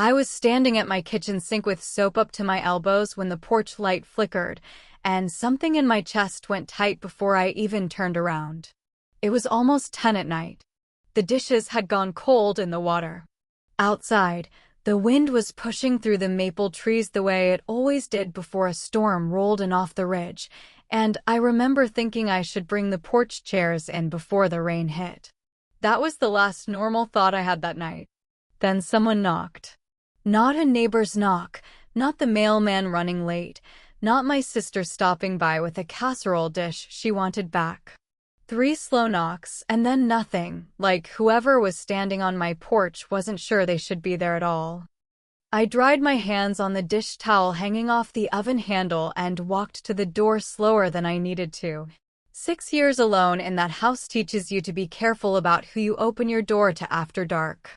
I was standing at my kitchen sink with soap up to my elbows when the porch light flickered, and something in my chest went tight before I even turned around. It was almost 10 at night. The dishes had gone cold in the water. Outside, the wind was pushing through the maple trees the way it always did before a storm rolled in off the ridge, and I remember thinking I should bring the porch chairs in before the rain hit. That was the last normal thought I had that night. Then someone knocked. Not a neighbor's knock, not the mailman running late, not my sister stopping by with a casserole dish she wanted back. 3 slow knocks, and then nothing, like whoever was standing on my porch wasn't sure they should be there at all. I dried my hands on the dish towel hanging off the oven handle and walked to the door slower than I needed to. 6 years alone in that house teaches you to be careful about who you open your door to after dark.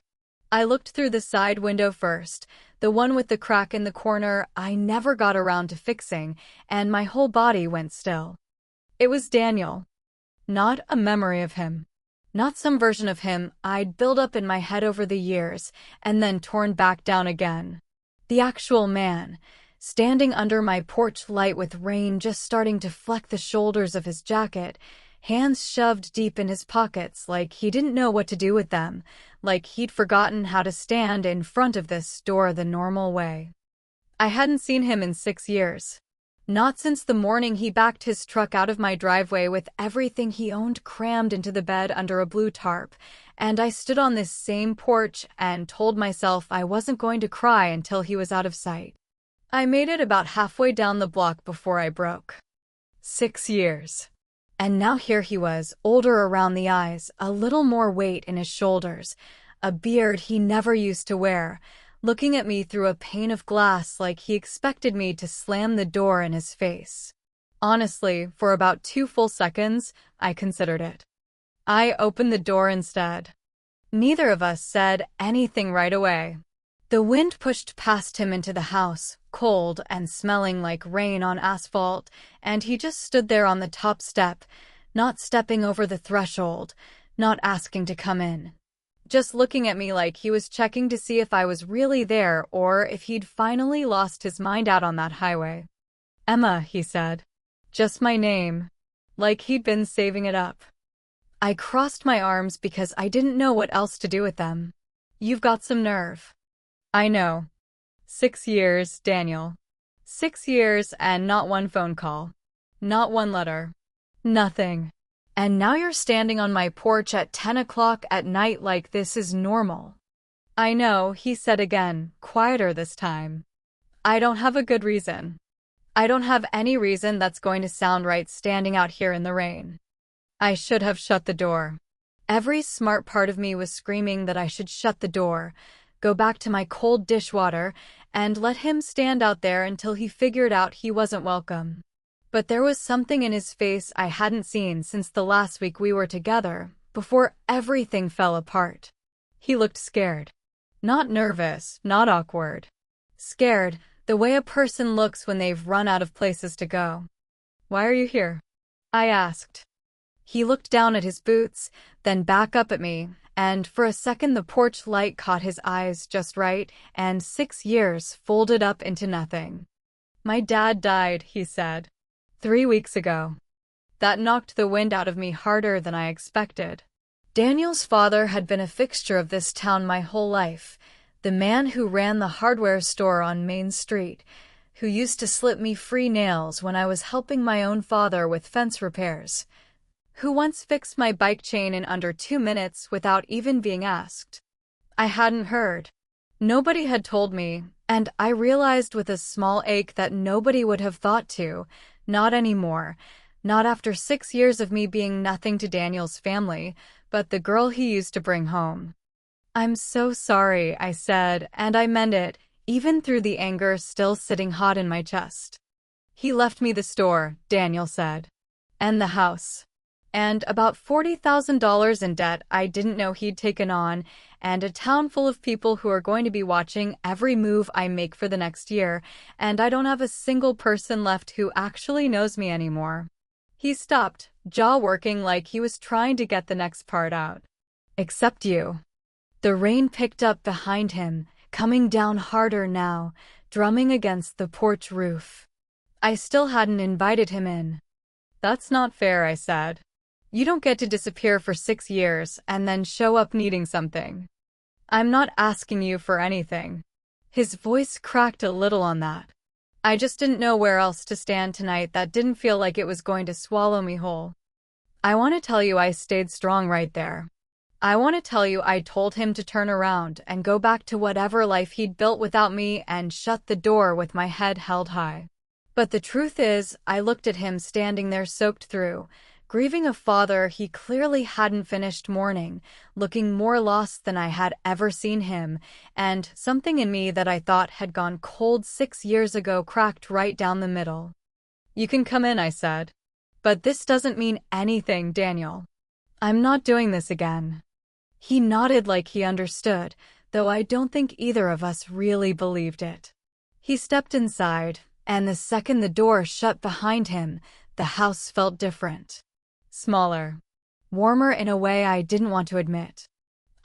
I looked through the side window first, the one with the crack in the corner I never got around to fixing, and my whole body went still. It was Daniel. Not a memory of him. Not some version of him I'd built up in my head over the years and then torn back down again. The actual man, standing under my porch light with rain just starting to fleck the shoulders of his jacket, hands shoved deep in his pockets like he didn't know what to do with them, like he'd forgotten how to stand in front of this door the normal way. I hadn't seen him in 6 years. Not since the morning he backed his truck out of my driveway with everything he owned crammed into the bed under a blue tarp, and I stood on this same porch and told myself I wasn't going to cry until he was out of sight. I made it about halfway down the block before I broke. 6 years. And now here he was, older around the eyes, a little more weight in his shoulders, a beard he never used to wear, looking at me through a pane of glass like he expected me to slam the door in his face. Honestly, for about 2 full seconds, I considered it. I opened the door instead. Neither of us said anything right away. The wind pushed past him into the house, cold and smelling like rain on asphalt, and he just stood there on the top step, not stepping over the threshold, not asking to come in. Just looking at me like he was checking to see if I was really there or if he'd finally lost his mind out on that highway. "Emma," he said. Just my name. Like he'd been saving it up. I crossed my arms because I didn't know what else to do with them. "You've got some nerve." "I know. 6 years, Daniel. 6 years and not one phone call. Not one letter. Nothing. And now you're standing on my porch at 10 o'clock at night like this is normal." "I know," he said again, quieter this time. "I don't have a good reason. I don't have any reason that's going to sound right standing out here in the rain." I should have shut the door. Every smart part of me was screaming that I should shut the door, go back to my cold dishwater, and let him stand out there until he figured out he wasn't welcome. But there was something in his face I hadn't seen since the last week we were together, before everything fell apart. He looked scared. Not nervous, not awkward. Scared, the way a person looks when they've run out of places to go. "Why are you here?" I asked. He looked down at his boots, then back up at me, and for a second the porch light caught his eyes just right, and 6 years folded up into nothing. "My dad died," he said. 3 weeks ago. That knocked the wind out of me harder than I expected. Daniel's father had been a fixture of this town my whole life, the man who ran the hardware store on Main Street, who used to slip me free nails when I was helping my own father with fence repairs, who once fixed my bike chain in under 2 minutes without even being asked. I hadn't heard. Nobody had told me, and I realized with a small ache that nobody would have thought to, not anymore, not after 6 years of me being nothing to Daniel's family, but the girl he used to bring home. "I'm so sorry," I said, and I meant it, even through the anger still sitting hot in my chest. "He left me the store," Daniel said. "And the house. And about $40,000 in debt I didn't know he'd taken on, and a town full of people who are going to be watching every move I make for the next year, and I don't have a single person left who actually knows me anymore." He stopped, jaw working like he was trying to get the next part out. "Except you." The rain picked up behind him, coming down harder now, drumming against the porch roof. I still hadn't invited him in. "That's not fair," I said. "You don't get to disappear for 6 years and then show up needing something. I'm not asking you for anything." His voice cracked a little on that. I just didn't know where else to stand tonight that didn't feel like it was going to swallow me whole. I want to tell you I stayed strong right there. I want to tell you I told him to turn around and go back to whatever life he'd built without me and shut the door with my head held high. But the truth is, I looked at him standing there soaked through, grieving a father he clearly hadn't finished mourning, looking more lost than I had ever seen him, and something in me that I thought had gone cold 6 years ago cracked right down the middle. "You can come in," I said. "But this doesn't mean anything, Daniel. I'm not doing this again." He nodded like he understood, though I don't think either of us really believed it. He stepped inside, and the second the door shut behind him, the house felt different. Smaller. Warmer in a way I didn't want to admit.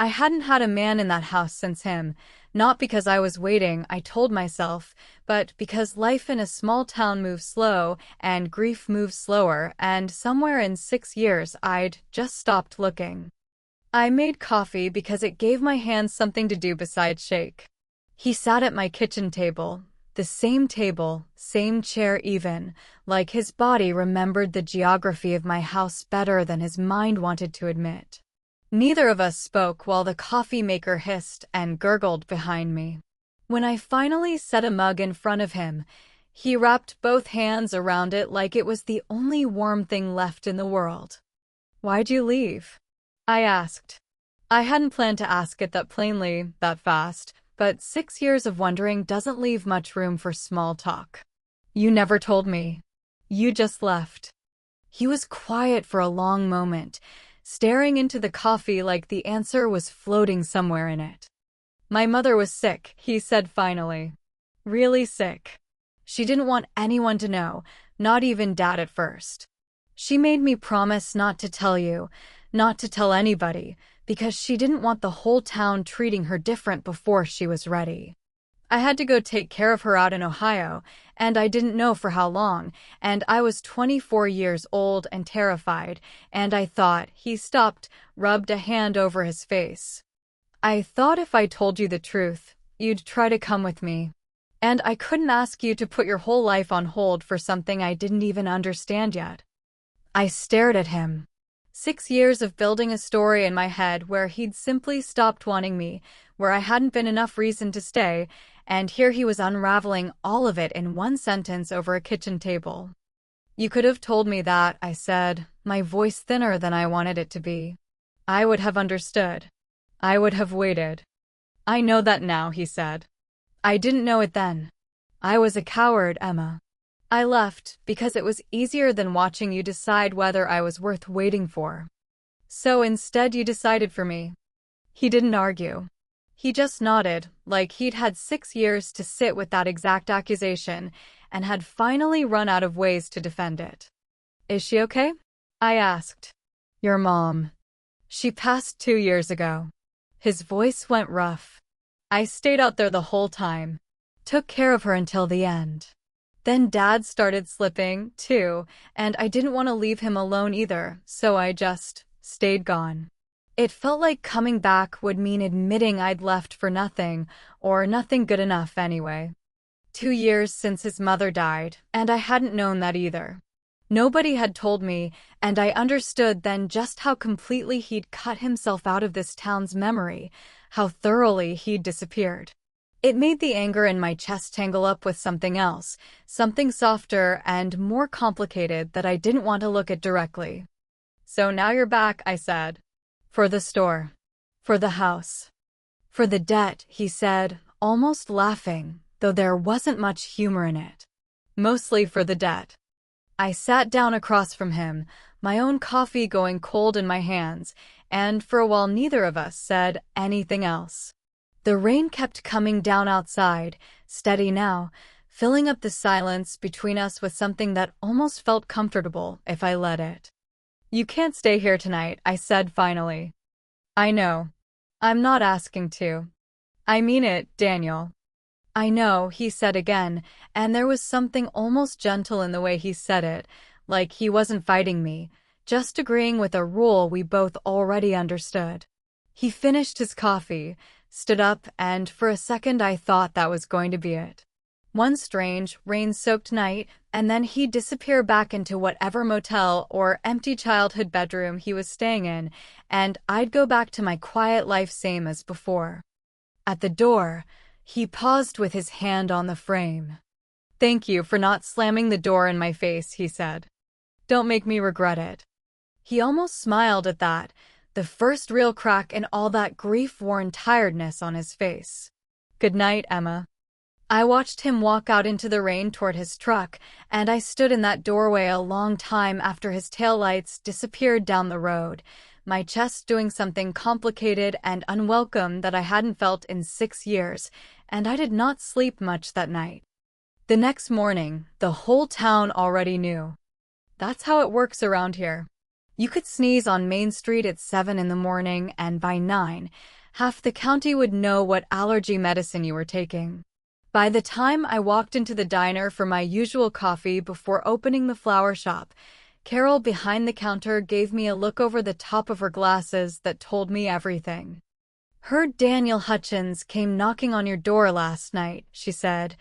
I hadn't had a man in that house since him, not because I was waiting, I told myself, but because life in a small town moves slow, and grief moves slower, and somewhere in 6 years I'd just stopped looking. I made coffee because it gave my hands something to do besides shake. He sat at my kitchen table. The same chair even, like his body remembered the geography of my house better than his mind wanted to admit. Neither of us spoke while the coffee maker hissed and gurgled behind me. When I finally set a mug in front of him, he wrapped both hands around it like it was the only warm thing left in the world. "Why'd you leave?" I asked. I hadn't planned to ask it that plainly, that fast. But 6 years of wondering doesn't leave much room for small talk. "You never told me. You just left." He was quiet for a long moment, staring into the coffee like the answer was floating somewhere in it. "My mother was sick," he said finally. "Really sick. She didn't want anyone to know, not even Dad at first. She made me promise not to tell you, not to tell anybody, because she didn't want the whole town treating her different before she was ready. I had to go take care of her out in Ohio, and I didn't know for how long, and I was 24 years old and terrified, and I thought," he stopped, rubbed a hand over his face. "I thought if I told you the truth, you'd try to come with me. And I couldn't ask you to put your whole life on hold for something I didn't even understand yet." I stared at him. 6 years of building a story in my head where he'd simply stopped wanting me, where I hadn't been enough reason to stay, and here he was unraveling all of it in one sentence over a kitchen table. "You could have told me that," I said, my voice thinner than I wanted it to be. "I would have understood. I would have waited." "I know that now," he said. "I didn't know it then. I was a coward, Emma. I left because it was easier than watching you decide whether I was worth waiting for. So instead you decided for me." He didn't argue. He just nodded, like he'd had 6 years to sit with that exact accusation and had finally run out of ways to defend it. "Is she okay?" I asked. "Your mom. She passed 2 years ago." His voice went rough. "I stayed out there the whole time. Took care of her until the end. Then Dad started slipping, too, and I didn't want to leave him alone either, so I just stayed gone. It felt like coming back would mean admitting I'd left for nothing, or nothing good enough anyway. 2 years since his mother died, and I hadn't known that either. Nobody had told me, and I understood then just how completely he'd cut himself out of this town's memory, how thoroughly he'd disappeared. It made the anger in my chest tangle up with something else, something softer and more complicated that I didn't want to look at directly. "So now you're back," I said. "For the store. For the house. For the debt," he said, almost laughing, though there wasn't much humor in it. "Mostly for the debt." I sat down across from him, my own coffee going cold in my hands, and for a while neither of us said anything else. The rain kept coming down outside, steady now, filling up the silence between us with something that almost felt comfortable if I let it. "You can't stay here tonight," I said finally. "I know. I'm not asking to." I mean it, Daniel. I know, he said again, and there was something almost gentle in the way he said it, like he wasn't fighting me, just agreeing with a rule we both already understood. He finished his coffee, stood up, and for a second I thought that was going to be it. One strange, rain-soaked night, and then he'd disappear back into whatever motel or empty childhood bedroom he was staying in, and I'd go back to my quiet life same as before. At the door, he paused with his hand on the frame. "Thank you for not slamming the door in my face," he said. "Don't make me regret it." He almost smiled at that, the first real crack in all that grief-worn tiredness on his face. "Good night, Emma." I watched him walk out into the rain toward his truck, and I stood in that doorway a long time after his taillights disappeared down the road, my chest doing something complicated and unwelcome that I hadn't felt in 6 years, and I did not sleep much that night. The next morning, the whole town already knew. That's how it works around here. You could sneeze on Main Street at 7 in the morning, and by 9, half the county would know what allergy medicine you were taking. By the time I walked into the diner for my usual coffee before opening the flower shop, Carol behind the counter gave me a look over the top of her glasses that told me everything. "Heard Daniel Hutchins came knocking on your door last night," she said,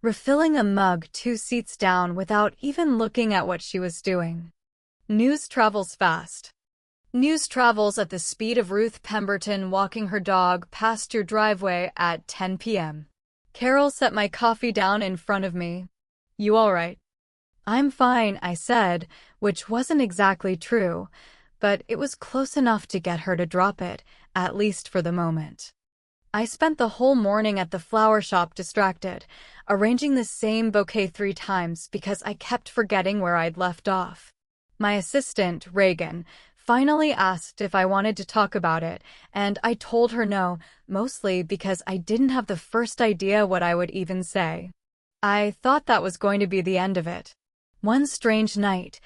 refilling a mug 2 seats down without even looking at what she was doing. News travels fast. News travels at the speed of Ruth Pemberton walking her dog past your driveway at 10 p.m. Carol set my coffee down in front of me. "You all right?" "I'm fine," I said, which wasn't exactly true, but it was close enough to get her to drop it, at least for the moment. I spent the whole morning at the flower shop distracted, arranging the same bouquet 3 times because I kept forgetting where I'd left off. My assistant, Reagan, finally asked if I wanted to talk about it, and I told her no, mostly because I didn't have the first idea what I would even say. I thought that was going to be the end of it. One strange night,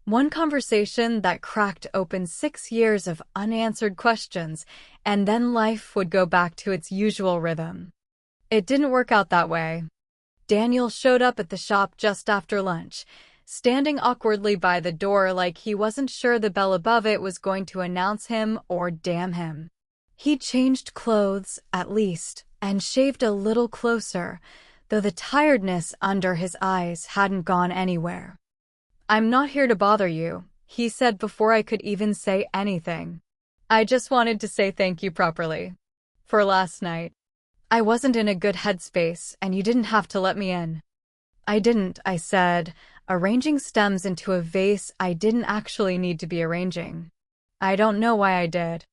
one conversation that cracked open 6 years of unanswered questions, and then life would go back to its usual rhythm. It didn't work out that way. Daniel showed up at the shop just after lunch, standing awkwardly by the door like he wasn't sure the bell above it was going to announce him or damn him. He changed clothes, at least, and shaved a little closer, though the tiredness under his eyes hadn't gone anywhere. "I'm not here to bother you," he said before I could even say anything. "I just wanted to say thank you properly. For last night. I wasn't in a good headspace, and you didn't have to let me in." "I didn't," I said, arranging stems into a vase I didn't actually need to be arranging. "I don't know why I did."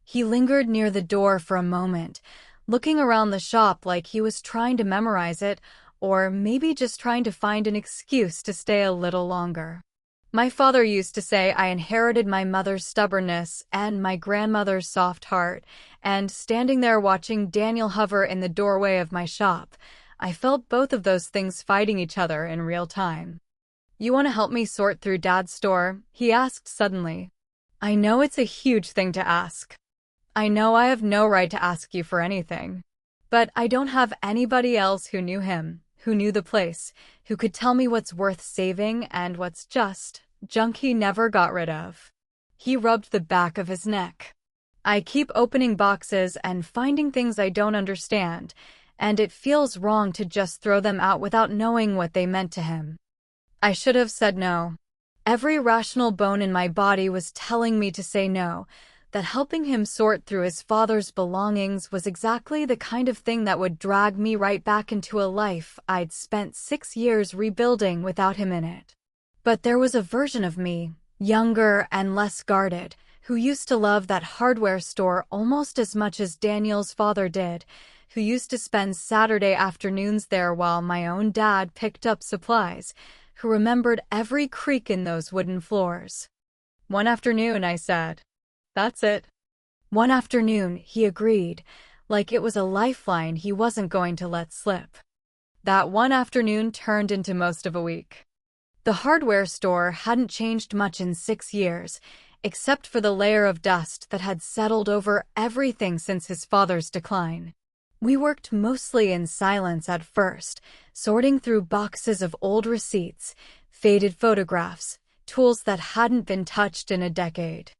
He lingered near the door for a moment, looking around the shop like he was trying to memorize it, or maybe just trying to find an excuse to stay a little longer. "My father used to say I inherited my mother's stubbornness and my grandmother's soft heart, and standing there watching Daniel hover in the doorway of my shop, I felt both of those things fighting each other in real time. "You want to help me sort through Dad's store?" he asked suddenly. I know it's a huge thing to ask. I know I have no right to ask you for anything. But I don't have anybody else who knew him, who knew the place, who could tell me what's worth saving and what's just junk he never got rid of. He rubbed the back of his neck. I keep opening boxes and finding things I don't understand, and it feels wrong to just throw them out without knowing what they meant to him. I should have said no. Every rational bone in my body was telling me to say no, that helping him sort through his father's belongings was exactly the kind of thing that would drag me right back into a life I'd spent 6 years rebuilding without him in it. But there was a version of me, younger and less guarded, who used to love that hardware store almost as much as Daniel's father did, who used to spend Saturday afternoons there while my own dad picked up supplies, who remembered every creak in those wooden floors. One afternoon, I said, "That's it." One afternoon, he agreed, like it was a lifeline he wasn't going to let slip. That one afternoon turned into most of a week. The hardware store hadn't changed much in 6 years, except for the layer of dust that had settled over everything since his father's decline. We worked mostly in silence at first, sorting through boxes of old receipts, faded photographs, tools that hadn't been touched in a decade.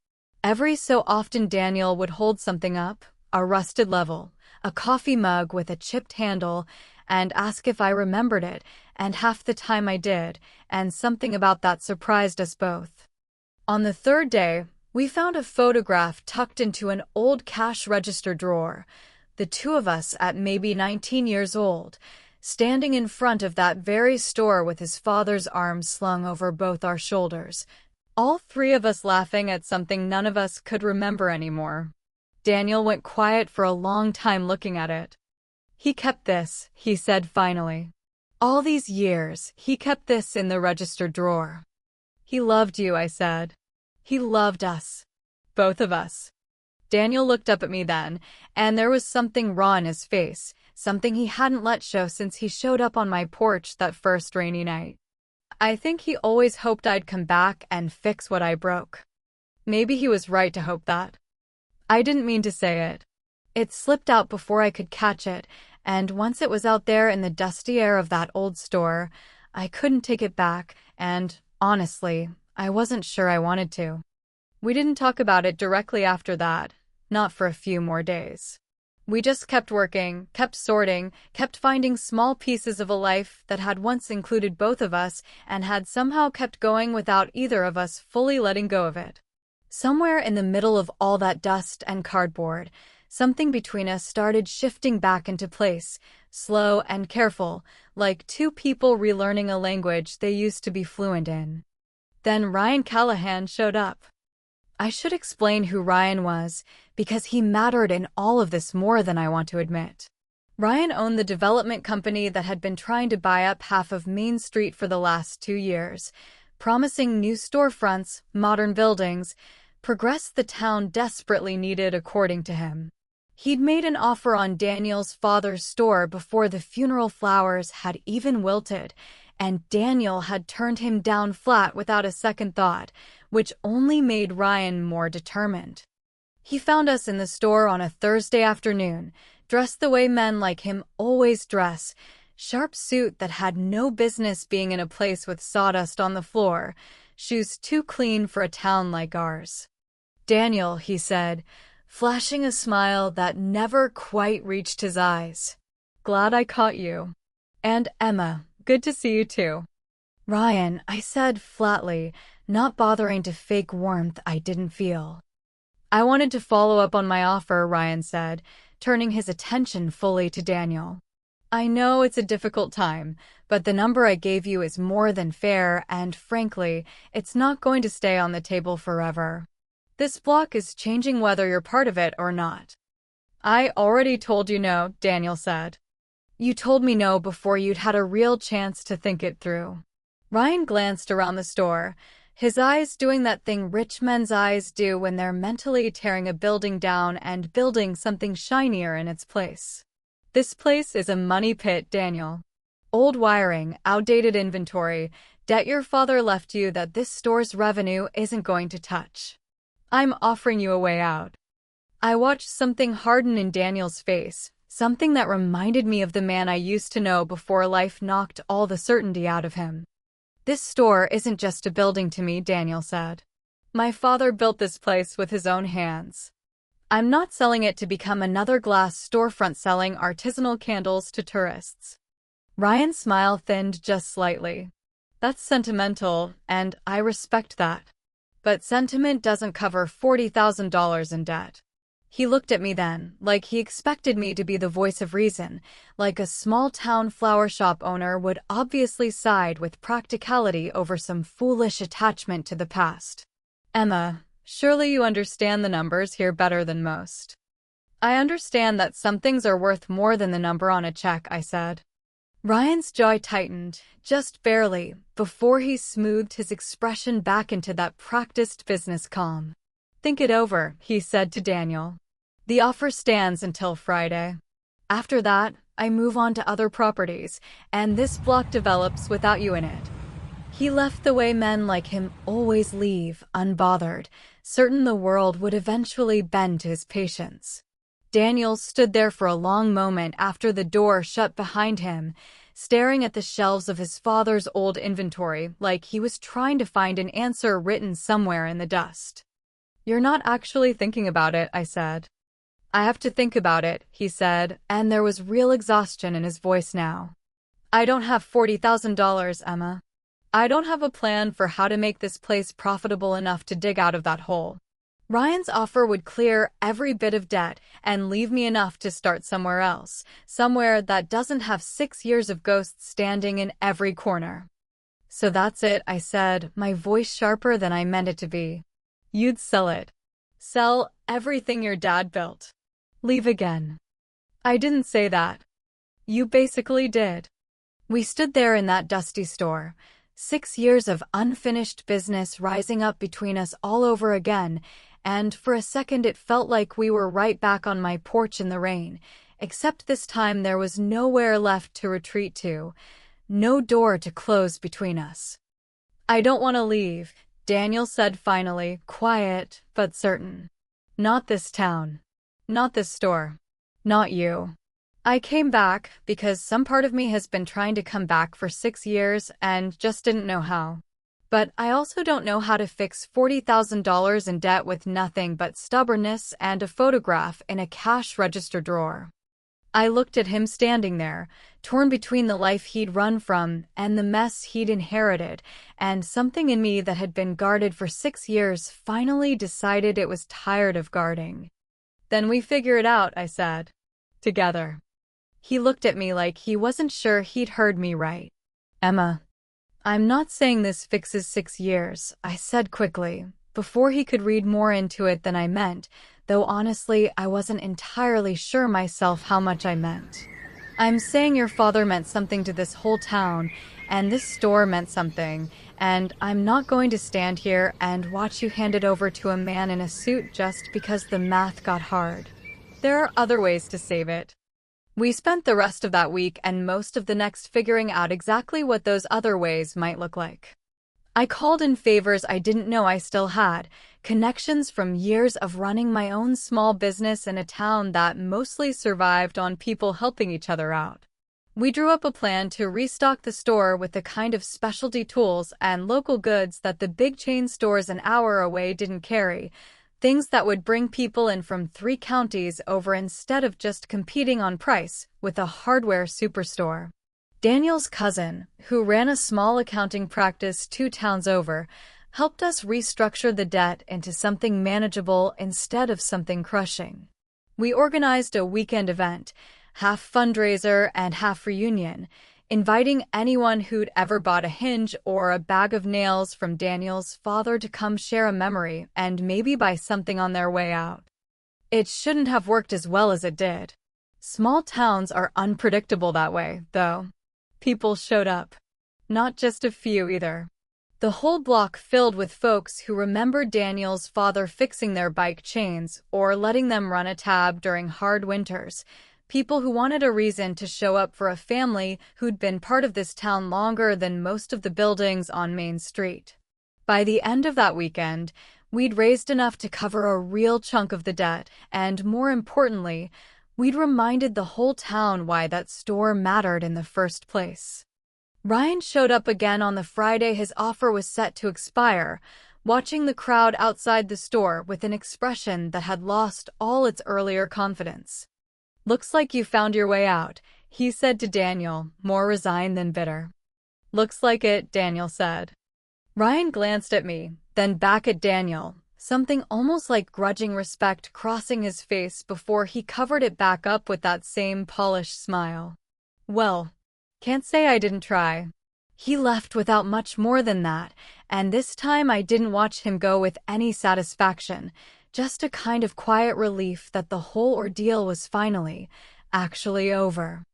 Every so often Daniel would hold something up, a rusted level, a coffee mug with a chipped handle, and ask if I remembered it, and half the time I did, and something about that surprised us both. On the third day, we found a photograph tucked into an old cash register drawer, the two of us at maybe 19 years old, standing in front of that very store with his father's arms slung over both our shoulders, all three of us laughing at something none of us could remember anymore. Daniel went quiet for a long time looking at it. "He kept this," he said finally. "All these years, he kept this in the register drawer." "He loved you," I said. "He loved us. Both of us." Daniel looked up at me then, and there was something raw in his face, something he hadn't let show since he showed up on my porch that first rainy night. I think he always hoped I'd come back and fix what I broke. Maybe he was right to hope that. I didn't mean to say it. It slipped out before I could catch it, and once it was out there in the dusty air of that old store, I couldn't take it back, and, honestly, I wasn't sure I wanted to. We didn't talk about it directly after that, not for a few more days. We just kept working, kept sorting, kept finding small pieces of a life that had once included both of us and had somehow kept going without either of us fully letting go of it. Somewhere in the middle of all that dust and cardboard, something between us started shifting back into place, slow and careful, like two people relearning a language they used to be fluent in. Then Ryan Callahan showed up. I should explain who Ryan was, because he mattered in all of this more than I want to admit. Ryan owned the development company that had been trying to buy up half of Main Street for the last 2 years, promising new storefronts, modern buildings, progress the town desperately needed according to him. He'd made an offer on Daniel's father's store before the funeral flowers had even wilted, and Daniel had turned him down flat without a second thought, which only made Ryan more determined. He found us in the store on a Thursday afternoon, dressed the way men like him always dress, sharp suit that had no business being in a place with sawdust on the floor, shoes too clean for a town like ours. "Daniel," he said, flashing a smile that never quite reached his eyes. "Glad I caught you. And Emma, good to see you too." "Ryan," I said flatly, not bothering to fake warmth I didn't feel. "I wanted to follow up on my offer," Ryan said, turning his attention fully to Daniel. "I know it's a difficult time, but the number I gave you is more than fair, and frankly, it's not going to stay on the table forever. This block is changing whether you're part of it or not." "I already told you no," Daniel said. "You told me no before you'd had a real chance to think it through." Ryan glanced around the store, his eyes doing that thing rich men's eyes do when they're mentally tearing a building down and building something shinier in its place. "This place is a money pit, Daniel. Old wiring, outdated inventory, debt your father left you that this store's revenue isn't going to touch. I'm offering you a way out." I watched something harden in Daniel's face, something that reminded me of the man I used to know before life knocked all the certainty out of him. "This store isn't just a building to me," Daniel said. "My father built this place with his own hands. I'm not selling it to become another glass storefront selling artisanal candles to tourists." Ryan's smile thinned just slightly. "That's sentimental, and I respect that. But sentiment doesn't cover $40,000 in debt." He looked at me then, like he expected me to be the voice of reason, like a small-town flower shop owner would obviously side with practicality over some foolish attachment to the past. "Emma, surely you understand the numbers here better than most." "I understand that some things are worth more than the number on a check," I said. Ryan's jaw tightened, just barely, before he smoothed his expression back into that practiced business calm. "Think it over," he said to Daniel. "The offer stands until Friday. After that, I move on to other properties, and this block develops without you in it." He left the way men like him always leave, unbothered, certain the world would eventually bend to his patience. Daniel stood there for a long moment after the door shut behind him, staring at the shelves of his father's old inventory like he was trying to find an answer written somewhere in the dust. "You're not actually thinking about it," I said. "I have to think about it," he said, and there was real exhaustion in his voice now. "I don't have $40,000, Emma. I don't have a plan for how to make this place profitable enough to dig out of that hole. Ryan's offer would clear every bit of debt and leave me enough to start somewhere else, somewhere that doesn't have 6 years of ghosts standing in every corner." "So that's it," I said, my voice sharper than I meant it to be. "You'd sell it. Sell everything your dad built. Leave again." "I didn't say that." "You basically did." We stood there in that dusty store, 6 years of unfinished business rising up between us all over again, and for a second it felt like we were right back on my porch in the rain, except this time there was nowhere left to retreat to, no door to close between us. "I don't want to leave," Daniel said finally, quiet but certain. "Not this town. Not this store. Not you." I came back because some part of me has been trying to come back for 6 years and just didn't know how. But I also don't know how to fix $40,000 in debt with nothing but stubbornness and a photograph in a cash register drawer. I looked at him standing there, torn between the life he'd run from and the mess he'd inherited, and something in me that had been guarded for 6 years finally decided it was tired of guarding. "Then we figure it out," I said. "Together." He looked at me like he wasn't sure he'd heard me right. "Emma, I'm not saying this fixes 6 years," I said quickly, before he could read more into it than I meant, though honestly I wasn't entirely sure myself how much I meant. "I'm saying your father meant something to this whole town, and this store meant something, and I'm not going to stand here and watch you hand it over to a man in a suit just because the math got hard. There are other ways to save it." We spent the rest of that week and most of the next figuring out exactly what those other ways might look like. I called in favors I didn't know I still had, connections from years of running my own small business in a town that mostly survived on people helping each other out. We drew up a plan to restock the store with the kind of specialty tools and local goods that the big chain stores an hour away didn't carry, things that would bring people in from 3 counties over instead of just competing on price with a hardware superstore. Daniel's cousin, who ran a small accounting practice 2 towns over, helped us restructure the debt into something manageable instead of something crushing. We organized a weekend event, half fundraiser and half reunion, inviting anyone who'd ever bought a hinge or a bag of nails from Daniel's father to come share a memory and maybe buy something on their way out. It shouldn't have worked as well as it did. Small towns are unpredictable that way, though. People showed up. Not just a few either. The whole block filled with folks who remembered Daniel's father fixing their bike chains or letting them run a tab during hard winters. People who wanted a reason to show up for a family who'd been part of this town longer than most of the buildings on Main Street. By the end of that weekend, we'd raised enough to cover a real chunk of the debt, and more importantly, we'd reminded the whole town why that store mattered in the first place. Ryan showed up again on the Friday his offer was set to expire, watching the crowd outside the store with an expression that had lost all its earlier confidence. "Looks like you found your way out," he said to Daniel, more resigned than bitter. "Looks like it," Daniel said. Ryan glanced at me, then back at Daniel, something almost like grudging respect crossing his face before he covered it back up with that same polished smile. "Well, can't say I didn't try." He left without much more than that, and this time I didn't watch him go with any satisfaction, just a kind of quiet relief that the whole ordeal was finally, actually over.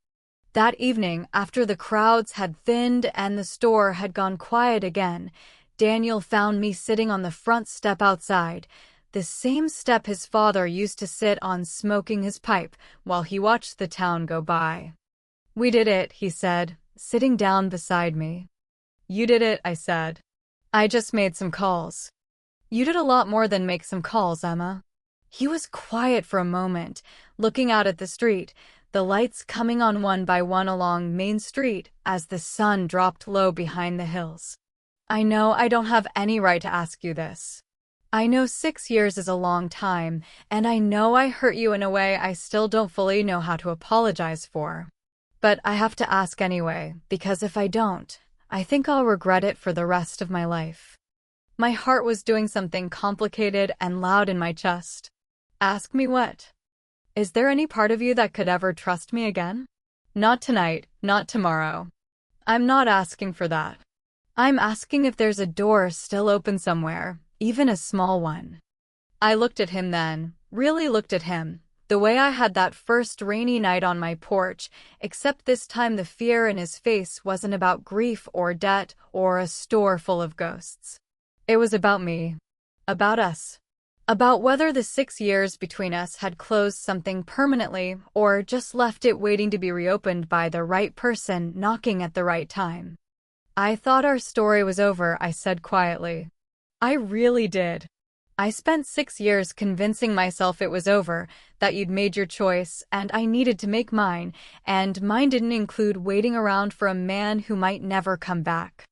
That evening, after the crowds had thinned and the store had gone quiet again, Daniel found me sitting on the front step outside, the same step his father used to sit on smoking his pipe while he watched the town go by. "We did it," he said, sitting down beside me. "You did it," I said. "I just made some calls." "You did a lot more than make some calls, Emma." He was quiet for a moment, looking out at the street, the lights coming on one by one along Main Street as the sun dropped low behind the hills. I know I don't have any right to ask you this. I know 6 years is a long time, and I know I hurt you in a way I still don't fully know how to apologize for. But I have to ask anyway, because if I don't, I think I'll regret it for the rest of my life. My heart was doing something complicated and loud in my chest. Ask me what? Is there any part of you that could ever trust me again? Not tonight, not tomorrow. I'm not asking for that. I'm asking if there's a door still open somewhere, even a small one. I looked at him then, really looked at him, the way I had that first rainy night on my porch, except this time the fear in his face wasn't about grief or debt or a store full of ghosts. It was about me. About us. About whether the 6 years between us had closed something permanently or just left it waiting to be reopened by the right person knocking at the right time. I thought our story was over, I said quietly. I really did. I spent 6 years convincing myself it was over, that you'd made your choice, and I needed to make mine, and mine didn't include waiting around for a man who might never come back.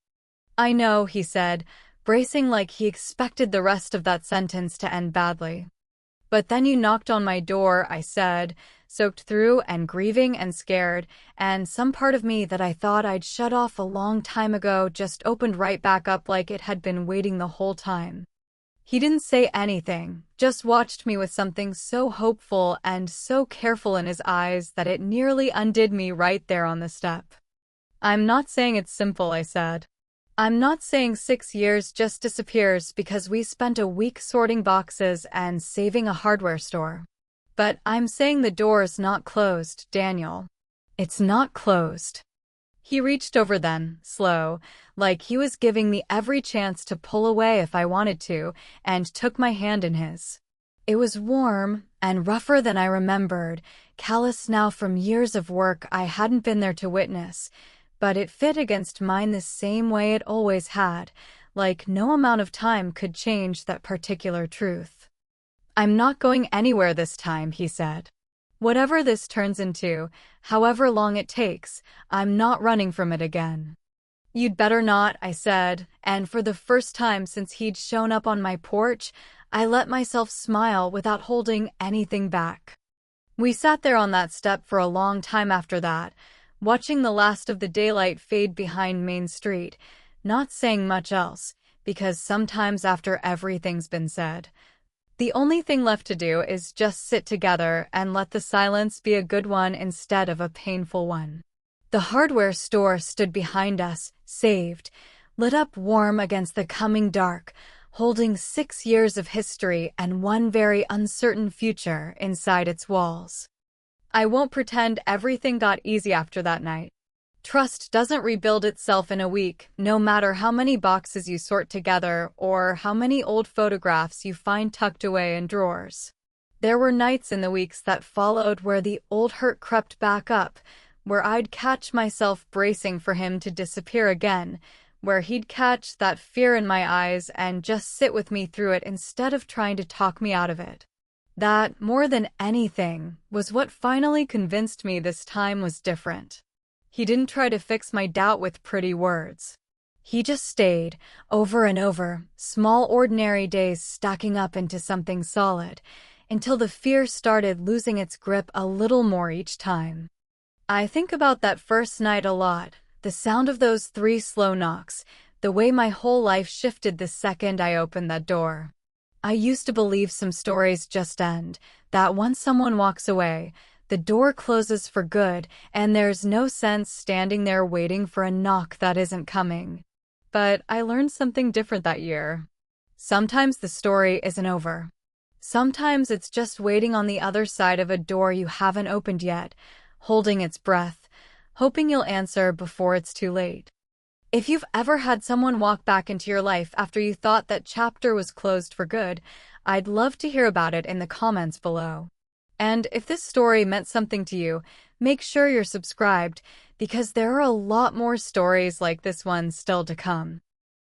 I know, he said, bracing like he expected the rest of that sentence to end badly. But then you knocked on my door, I said, soaked through and grieving and scared, and some part of me that I thought I'd shut off a long time ago just opened right back up like it had been waiting the whole time. He didn't say anything, just watched me with something so hopeful and so careful in his eyes that it nearly undid me right there on the step. I'm not saying it's simple, I said. I'm not saying 6 years just disappears because we spent a week sorting boxes and saving a hardware store. But I'm saying the door's not closed, Daniel. It's not closed. He reached over then, slow, like he was giving me every chance to pull away if I wanted to, and took my hand in his. It was warm and rougher than I remembered, callous now from years of work I hadn't been there to witness, but it fit against mine the same way it always had, like no amount of time could change that particular truth. I'm not going anywhere this time, he said. Whatever this turns into, however long it takes, I'm not running from it again. You'd better not, I said, and for the first time since he'd shown up on my porch, I let myself smile without holding anything back. We sat there on that step for a long time after that, watching the last of the daylight fade behind Main Street, not saying much else, because sometimes after everything's been said, the only thing left to do is just sit together and let the silence be a good one instead of a painful one. The hardware store stood behind us, saved, lit up warm against the coming dark, holding 6 years of history and one very uncertain future inside its walls. I won't pretend everything got easy after that night. Trust doesn't rebuild itself in a week, no matter how many boxes you sort together or how many old photographs you find tucked away in drawers. There were nights in the weeks that followed where the old hurt crept back up, where I'd catch myself bracing for him to disappear again, where he'd catch that fear in my eyes and just sit with me through it instead of trying to talk me out of it. That, more than anything, was what finally convinced me this time was different. He didn't try to fix my doubt with pretty words. He just stayed, over and over, small ordinary days stacking up into something solid, until the fear started losing its grip a little more each time. I think about that first night a lot, the sound of those 3 slow knocks, the way my whole life shifted the second I opened that door. I used to believe some stories just end, that once someone walks away, the door closes for good, and there's no sense standing there waiting for a knock that isn't coming. But I learned something different that year. Sometimes the story isn't over. Sometimes it's just waiting on the other side of a door you haven't opened yet, holding its breath, hoping you'll answer before it's too late. If you've ever had someone walk back into your life after you thought that chapter was closed for good, I'd love to hear about it in the comments below. And if this story meant something to you, make sure you're subscribed, because there are a lot more stories like this one still to come.